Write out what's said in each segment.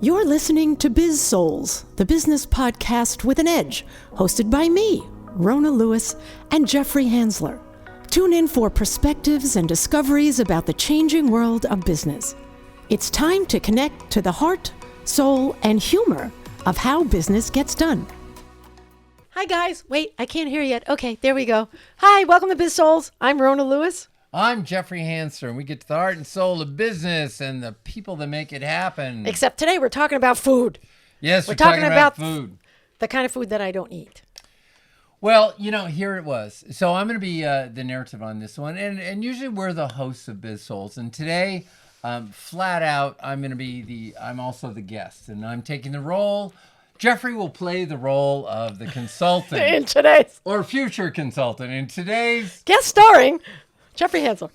You're listening to Biz-Souls, the business podcast with an edge, hosted by me, Rona Lewis, and Jeffrey Hansler. Tune in for perspectives and discoveries about the changing world of business. It's time to connect to the heart, soul, and humor of how business gets done. Hi, guys. Wait, I can't hear yet. Okay, there we go. Hi, welcome to Biz-Souls. I'm Rona Lewis. I'm Jeffrey Hansler, and we get to the heart and soul of business and the people that make it happen. Except today we're talking about food. Yes, we're talking about food. The kind of food that I don't eat. Well, here it was. So I'm going to be the narrative on this one. And usually we're the hosts of Biz-Souls. And today, flat out, I'm also the guest. And I'm taking the role. Jeffrey will play the role of the consultant. In today's. Or future consultant. In today's. Guest starring Jeffrey Hansler.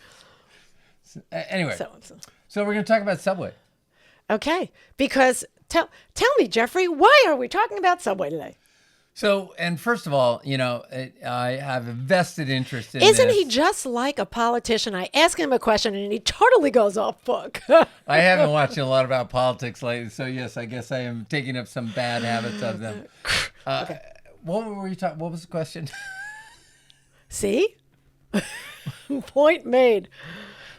Anyway, so we're going to talk about Subway. Okay, because tell me, Jeffrey, why are we talking about Subway today? So, and first of all, I have a vested interest in Isn't this. he just like a politician? I ask him a question and he totally goes off book. I have been watching a lot about politics lately, so yes, I guess I am taking up some bad habits of them. Okay. What were you talking? What was the question? See? Point made.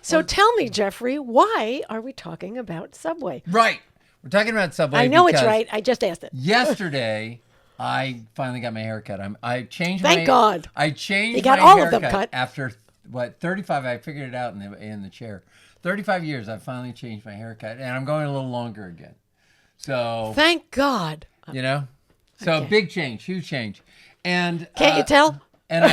So tell me, Jeffrey, why are we talking about Subway? Right. We're talking about Subway. I know it's right. I just asked it. Yesterday, I finally got my hair cut. Thank God. I changed You got my all haircut of them cut. after, 35, I figured it out in the chair. 35 years, I finally changed my haircut, and I'm going a little longer again. So. Thank God. So Okay. big change, huge change. And. Can't you tell? And I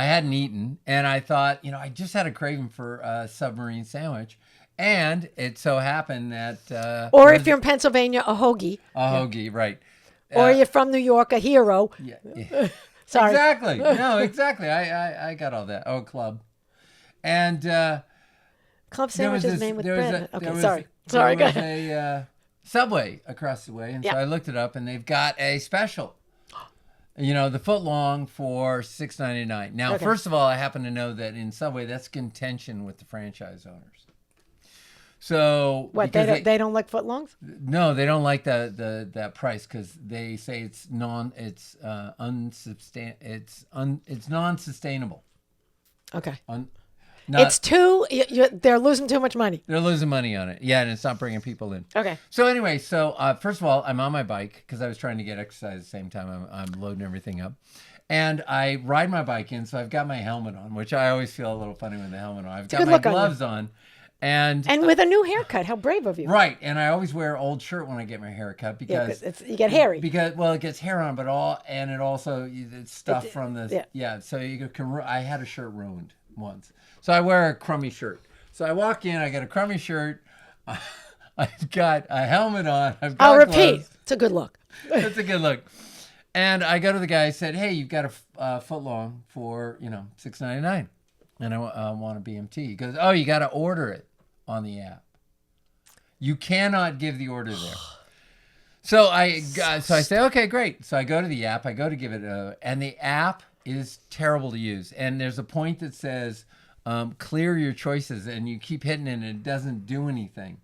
hadn't eaten, and I thought, I just had a craving for a submarine sandwich, and it so happened that... or if you're in Pennsylvania, a hoagie. A hoagie, right. Or you're from New York, a hero. Yeah. Sorry. Exactly. No, exactly. I got all that. Oh, club. And... Club sandwiches made with bread. Sorry, go ahead. There was a Subway across the way, and so I looked it up, and they've got a special. The footlong for $6.99. Now, First of all, I happen to know that in Subway, that's contention with the franchise owners. So what they don't like footlongs? No, they don't like that price because they say it's non-sustainable. Okay. They're losing too much money. They're losing money on it. Yeah, and it's not bringing people in. Okay. So anyway, first of all, I'm on my bike because I was trying to get exercise at the same time I'm loading everything up. And I ride my bike in, so I've got my helmet on, which I always feel a little funny with the helmet on. I've got my gloves on. And with a new haircut, how brave of you. Right, and I always wear old shirt when I get my hair cut because you get hairy. It gets hair on, it's stuff from the So I had a shirt ruined once. So I wear a crummy shirt. So I walk in, I got a crummy shirt. I've got a helmet on. I'll repeat. It's a good look. It's a good look. And I go to the guy, I said, hey, you've got a footlong for, $6.99. And I want a BMT. He goes, oh, you got to order it on the app. You cannot give the order there. So I say, okay, great. So I go to the app. I go to give it and the app is terrible to use. And there's a point that says, clear your choices, and you keep hitting it and it doesn't do anything.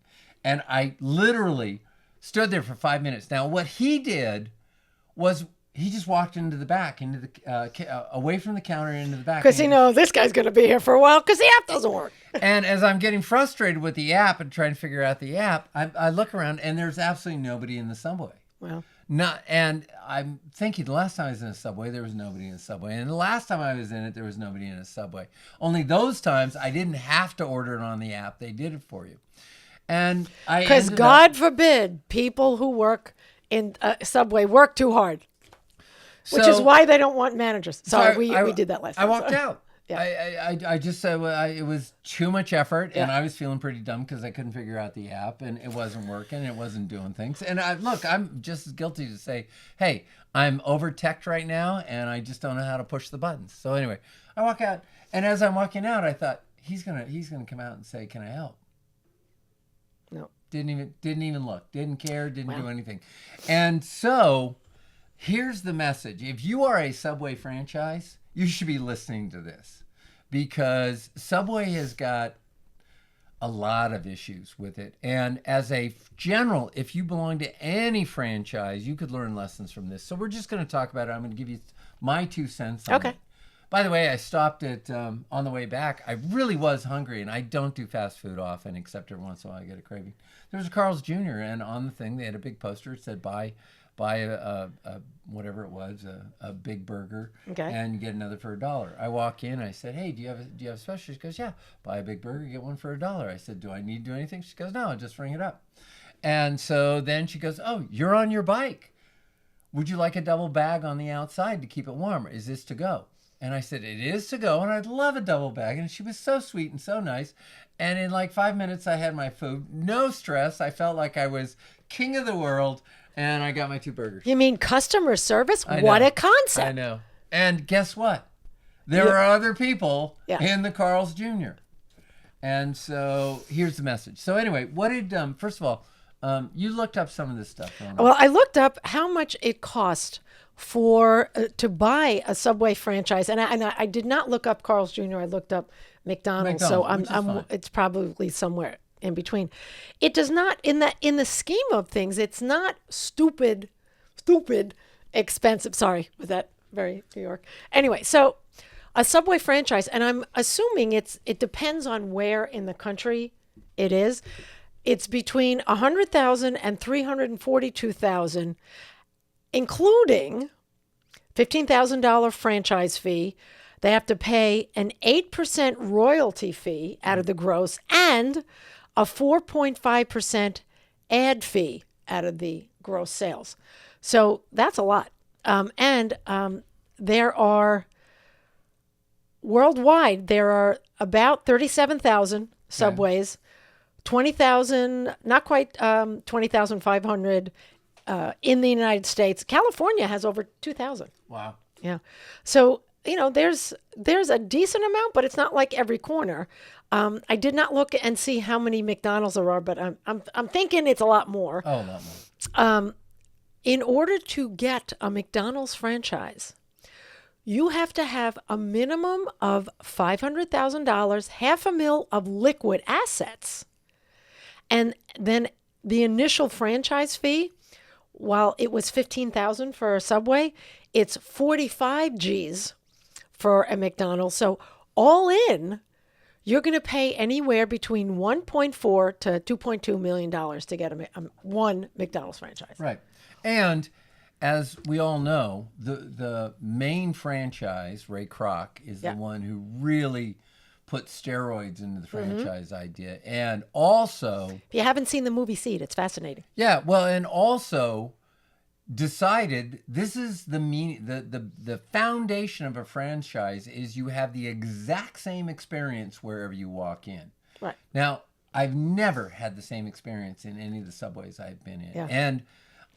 And I literally stood there for 5 minutes. Now, what he did was he just walked into the back, away from the counter into the back. Because this guy's going to be here for a while because the app doesn't work. And as I'm getting frustrated with the app and trying to figure out the app, I look around and there's absolutely nobody in the Subway. Well. And I'm thinking the last time I was in a Subway, there was nobody in a Subway. And the last time I was in it, there was nobody in a Subway. Only those times I didn't have to order it on the app. They did it for you. And because God forbid people who work in Subway work too hard, which is why they don't want managers. Sorry, we did that last time. I walked out. Yeah. I just said it was too much effort, and I was feeling pretty dumb because I couldn't figure out the app, and it wasn't working, it wasn't doing things. And I'm just as guilty to say, hey, I'm over-teched right now, and I just don't know how to push the buttons. So anyway, I walk out, and as I'm walking out, I thought he's gonna come out and say, "Can I help?" No, didn't even look, didn't care, didn't do anything, and so. Here's the message. If you are a Subway franchise, you should be listening to this because Subway has got a lot of issues with it. And as a general, if you belong to any franchise, you could learn lessons from this. So we're just going to talk about it. I'm going to give you my 2 cents on it. By the way, I stopped at, on the way back. I really was hungry, and I don't do fast food often, except every once in a while I get a craving. There was a Carl's Jr., and on the thing they had a big poster that said, buy a whatever it was, a big burger, and get another for $1. I walk in, I said, hey, do you have a special? She goes, yeah, buy a big burger, get one for $1. I said, do I need to do anything? She goes, no, just ring it up. And so then she goes, oh, you're on your bike. Would you like a double bag on the outside to keep it warmer? Is this to go? And I said, it is to go, and I'd love a double bag. And she was so sweet and so nice. And in like 5 minutes, I had my food. No stress. I felt like I was king of the world, and I got my 2 burgers. You mean customer service? What a concept. I know. And guess what? There are other people in the Carl's Jr. And so here's the message. So anyway, what did, first of all, you looked up some of this stuff. Well, I looked up how much it cost for to buy a Subway franchise, and I did not look up Carl's Jr. I looked up McDonald's, so it's probably somewhere in between. It does not in the scheme of things. It's not stupid expensive. Sorry, was that very New York? Anyway, so a Subway franchise, and I'm assuming it depends on where in the country it is. It's between $100,000 and $342,000. Including $15,000 franchise fee. They have to pay an 8% royalty fee out of the gross and a 4.5% ad fee out of the gross sales. So that's a lot. There are, worldwide, there are about 37,000 Subways, 20,000, not quite 20,500 in the United States. California has over 2,000. Wow. Yeah. So, there's a decent amount, but it's not like every corner. I did not look and see how many McDonald's there are, but I'm thinking it's a lot more. Oh, a lot more. In order to get a McDonald's franchise, you have to have a minimum of $500,000, $500,000 of liquid assets. And then the initial franchise fee, while it was $15,000 for a Subway, it's 45 G's for a McDonald's. So all in, you're going to pay anywhere between $1.4 to $2.2 million to get one McDonald's franchise. Right. And as we all know, the main franchise, Ray Kroc, is the one who really put steroids into the franchise idea. And also, if you haven't seen the movie, see it. It's fascinating. Yeah, well, and also decided this is the meaning, the foundation of a franchise is you have the exact same experience wherever you walk in. Right. Now, I've never had the same experience in any of the Subways I've been in. Yeah. And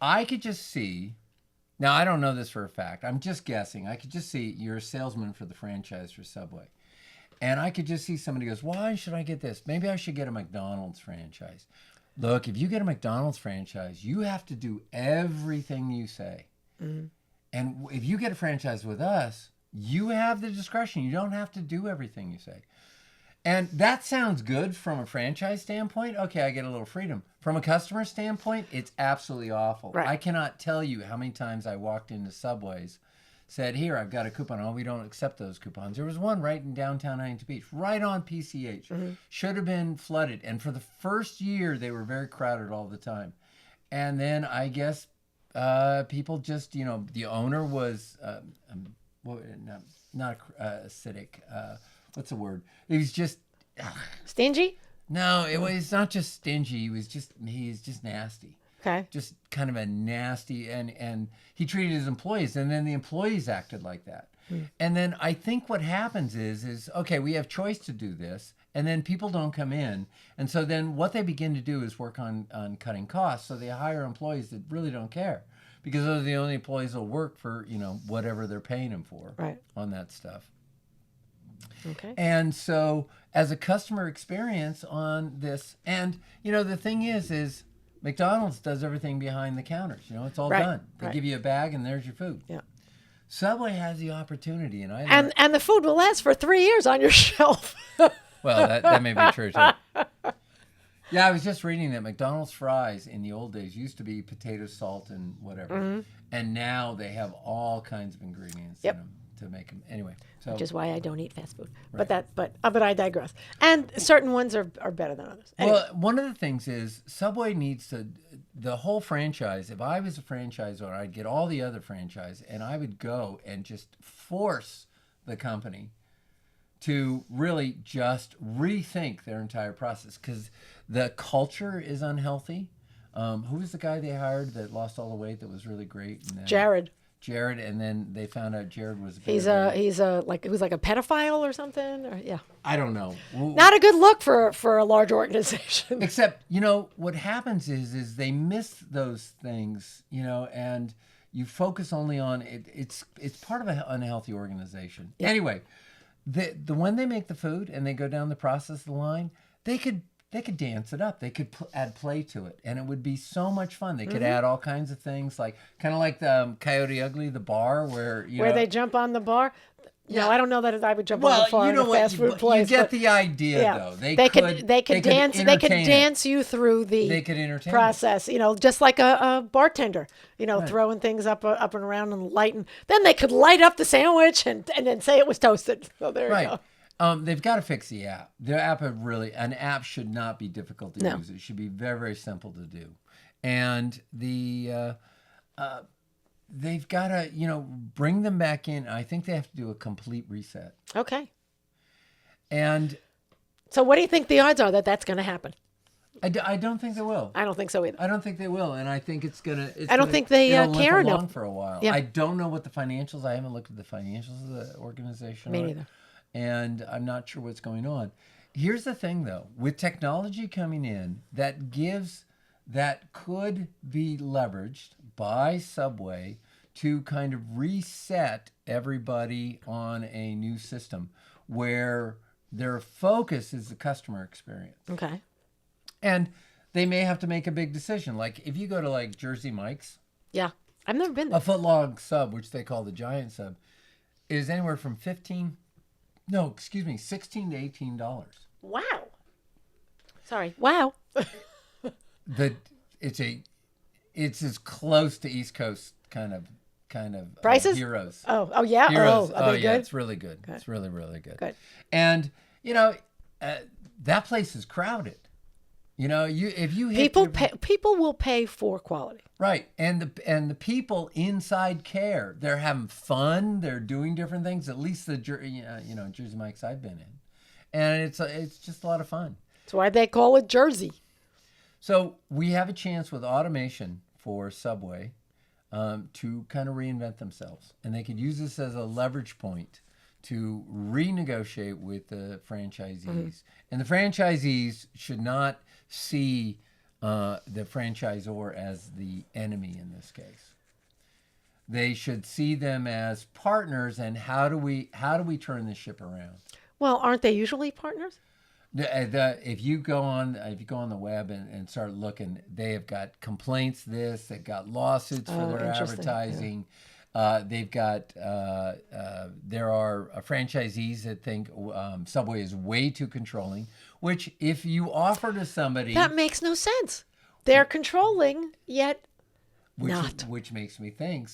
I could just see, now I don't know this for a fact, I'm just guessing, I could just see you're a salesman for the franchise for Subway. And I could just see somebody goes, why should I get this? Maybe I should get a McDonald's franchise. Look, if you get a McDonald's franchise, you have to do everything you say. Mm-hmm. And if you get a franchise with us, you have the discretion. You don't have to do everything you say. And that sounds good from a franchise standpoint. Okay, I get a little freedom. From a customer standpoint, it's absolutely awful. Right. I cannot tell you how many times I walked into Subways, said, here, I've got a coupon. Oh, we don't accept those coupons. There was one right in downtown Huntington Beach, right on PCH. Mm-hmm. Should have been flooded. And for the first year, they were very crowded all the time. And then I guess people just, the owner was, not acidic. What's the word? He was just... Stingy? No, it's not just stingy. He's just nasty. Okay. Just kind of a nasty, and he treated his employees, and then the employees acted like that. And then I think what happens is okay, we have choice to do this, and then people don't come in, and so then what they begin to do is work on cutting costs. So they hire employees that really don't care, because those are the only employees that'll work for whatever they're paying them for on that stuff. Okay. And so as a customer experience on this, and the thing is McDonald's does everything behind the counters. It's all done. They give you a bag and there's your food. Yeah. Subway has the opportunity, and the food will last for 3 years on your shelf. Well, that may be true too. Yeah, I was just reading that McDonald's fries in the old days used to be potato, salt, and whatever. Mm-hmm. And now they have all kinds of ingredients in them to make them. Anyway, so Which is why I don't eat fast food. Right. But I digress. And certain ones are better than others. Anyway. Well, one of the things is Subway needs to, the whole franchise, if I was a franchise owner, I'd get all the other franchise and I would go and just force the company to really just rethink their entire process because the culture is unhealthy. Who was the guy they hired that lost all the weight that was really great? And then, Jared, and then they found out Jared was he was like a pedophile or something, or yeah. I don't know. Not a good look for a large organization. Except, what happens is they miss those things, and you focus only on it. It's part of an unhealthy organization. Yeah. Anyway, the when they make the food and they go down the process of the line, they could dance it up. They could add play to it, and it would be so much fun. They could add all kinds of things, like kind of like the Coyote Ugly, the bar where they jump on the bar. Yeah. No, I don't know that I would jump on the bar in a fast food place. You get the idea, though. They could dance you through the process. Just like a bartender. Right. Throwing things up and around and lighting. Then they could light up the sandwich and then say it was toasted. So there you go. They've got to fix the app. An app should not be difficult to use. It should be very, very simple to do. And they've got to, bring them back in. I think they have to do a complete reset. Okay. And so what do you think the odds are that that's going to happen? I don't think they will. I don't think so either. I don't think they will. And I think it's going to... I don't think they care enough. For a while. Yeah. I don't know what the financials... I haven't looked at the financials of the organization. Me neither. And I'm not sure what's going on. Here's the thing, though. With technology coming in, that could be leveraged by Subway to kind of reset everybody on a new system where their focus is the customer experience. Okay. And they may have to make a big decision. Like if you go to like Jersey Mike's. Yeah. I've never been there. A footlong sub, which they call the giant sub, is anywhere from $16 to $18. Wow. Sorry. Wow. It's as close to East Coast kind of prices. Heroes. Oh yeah. Heroes. Are they good? It's really good. It's really, really good. Good. And that place is crowded. If you hit people will pay for quality. Right, and the people inside care. They're having fun. They're doing different things. At least the Jersey Mike's I've been in, and it's just a lot of fun. That's why they call it Jersey. So we have a chance with automation for Subway to kind of reinvent themselves, and they could use this as a leverage point to renegotiate with the franchisees. Mm-hmm. And the franchisees should not see the franchisor as the enemy in this case. They should see them as partners. And how do we turn this ship around? Well, aren't they usually partners? If you go on the web and start looking, they have got complaints. They've got lawsuits for their advertising. Yeah. They've got there are franchisees that think Subway is way too controlling. Which, if you offer to somebody, that makes no sense. They're controlling, yet not. Which makes me think.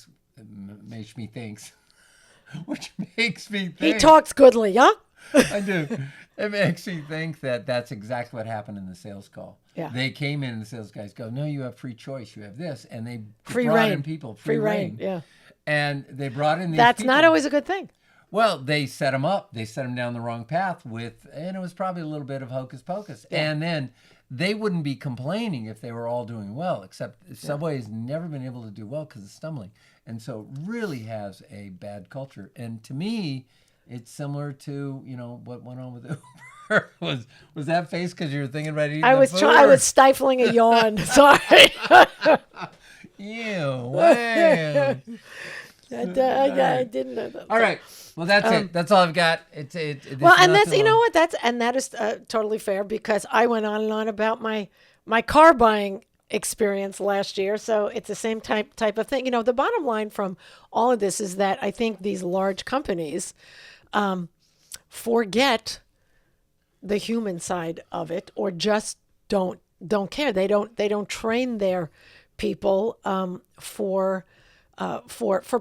He talks goodly, huh? I do. It makes me think that's exactly what happened in the sales call. Yeah. They came in and the sales guys go, "No, you have free choice. You have this," and they free brought reign. In people. Free reign. Yeah. And they brought in these. That's people. not always a good thing. Well, they set them up. They set them down the wrong path and it was probably a little bit of hocus pocus. Yeah. And then they wouldn't be complaining if they were all doing well, except Subway has never been able to do well because it's stumbling. And so it really has a bad culture. And to me, it's similar to, what went on with Uber. Was that face because you were thinking about eating I was stifling a yawn. Sorry. Ew. Wow. I didn't know that. All right. Well, that's it. That's all I've got. Well, and that's that is totally fair because I went on and on about my car buying experience last year. So it's the same type of thing. The bottom line from all of this is that I think these large companies forget the human side of it, or just don't care. They don't train their people for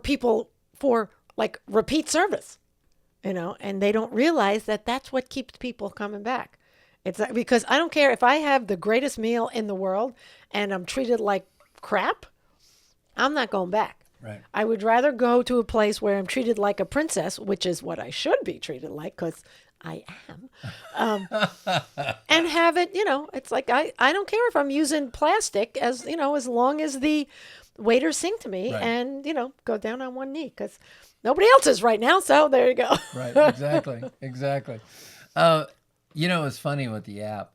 people for like repeat service, and they don't realize that that's what keeps people coming back. It's like, because I don't care if I have the greatest meal in the world and I'm treated like crap, I'm not going back. Right. I would rather go to a place where I'm treated like a princess, which is what I should be treated like, because I am, and have it, it's like, I don't care if I'm using plastic as long as the waiters sing to me, right, and, go down on one knee, because nobody else is right now. So there you go. Right. Exactly. It's funny with the app.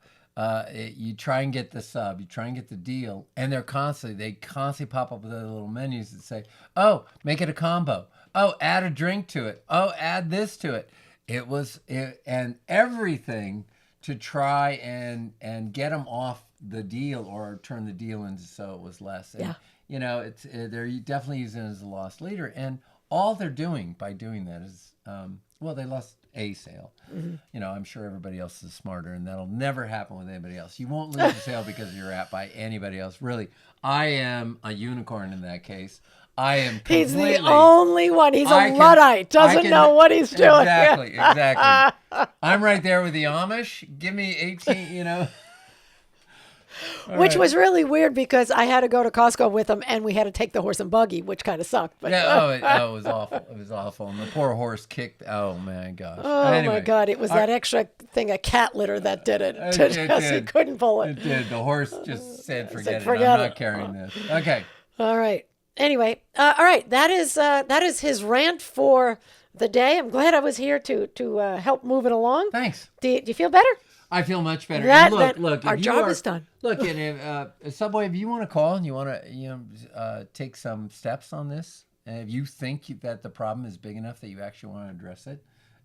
You try and get the sub, you try and get the deal, and they constantly pop up with their little menus that say, oh, make it a combo. Oh, add a drink to it. Oh, add this to it. And everything to try and get them off the deal or turn the deal into so it was less. And, they're definitely using it as a loss leader. And all they're doing by doing that is, they lost a sale. Mm-hmm. I'm sure everybody else is smarter, and that'll never happen with anybody else. You won't lose a sale because of your app by anybody else. Really, I am a unicorn in that case. I am completely... He's the only one. He's a Luddite. Doesn't know what he's doing. Exactly. I'm right there with the Amish. Give me 18, Which was really weird because I had to go to Costco with him, and we had to take the horse and buggy, which kind of sucked. But it was awful. It was awful. And the poor horse kicked. Oh, my gosh. My God. It was that extra thing, a cat litter, that did it. He couldn't pull it. It did. The horse just said, forget it. I'm not carrying this. Okay. All right. Anyway, all right. That is his rant for the day. I'm glad I was here to help move it along. Thanks. Do you feel better? I feel much better. Look, our job is done. Look, and Subway, if you want to call and you want to take some steps on this, and if you think that the problem is big enough that you actually want to address it,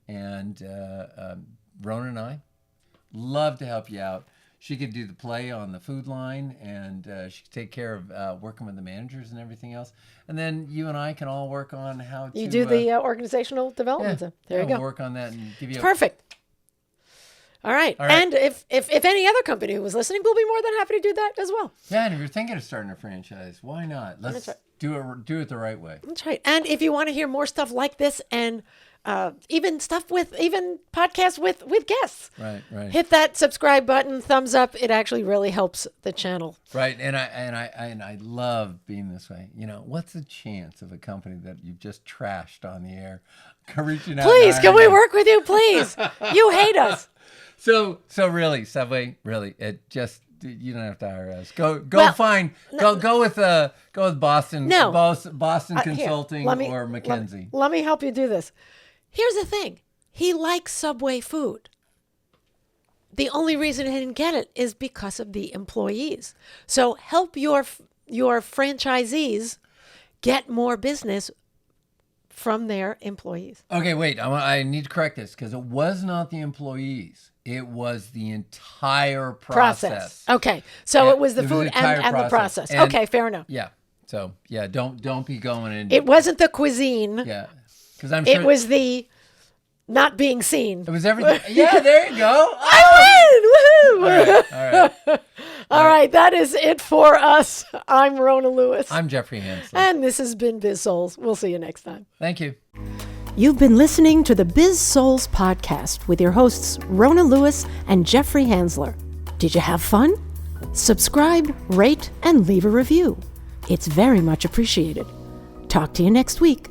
and Rona and I love to help you out. She could do the play on the food line, and she could take care of working with the managers and everything else. And then you and I can all work on how to... You do the organizational development. Yeah, there you go. We'll work on that and give you... Perfect. All right. And if any other company was listening, we'll be more than happy to do that as well. Yeah, and if you're thinking of starting a franchise, why not? Let's do it the right way. That's right. And if you want to hear more stuff like this, and even podcasts with guests, right, hit that subscribe button, thumbs up. It actually really helps the channel. Right. And I love being this way. What's the chance of a company that you've just trashed on the air reaching out? Please, can we work with you? Please. You hate us. So really, Subway, really, it just, you don't have to hire us. Go with Boston. No. Boston Consulting or McKinsey. Let me help you do this. Here's the thing. He likes Subway food. The only reason he didn't get it is because of the employees. So help your franchisees get more business from their employees. Okay, wait. I need to correct this because it was not the employees. It was the entire process. Okay, so it was the food and the process. And, okay, fair enough. Yeah. So don't be going in. It wasn't the cuisine. Yeah, because I'm sure it was the not being seen. It was everything. Yeah, there you go. I win! Woohoo! All right. All right, that is it for us. I'm Rona Lewis. I'm Jeffrey Hansler. And this has been Biz-Souls. We'll see you next time. Thank you. You've been listening to the Biz-Souls podcast with your hosts, Rona Lewis and Jeffrey Hansler. Did you have fun? Subscribe, rate, and leave a review. It's very much appreciated. Talk to you next week.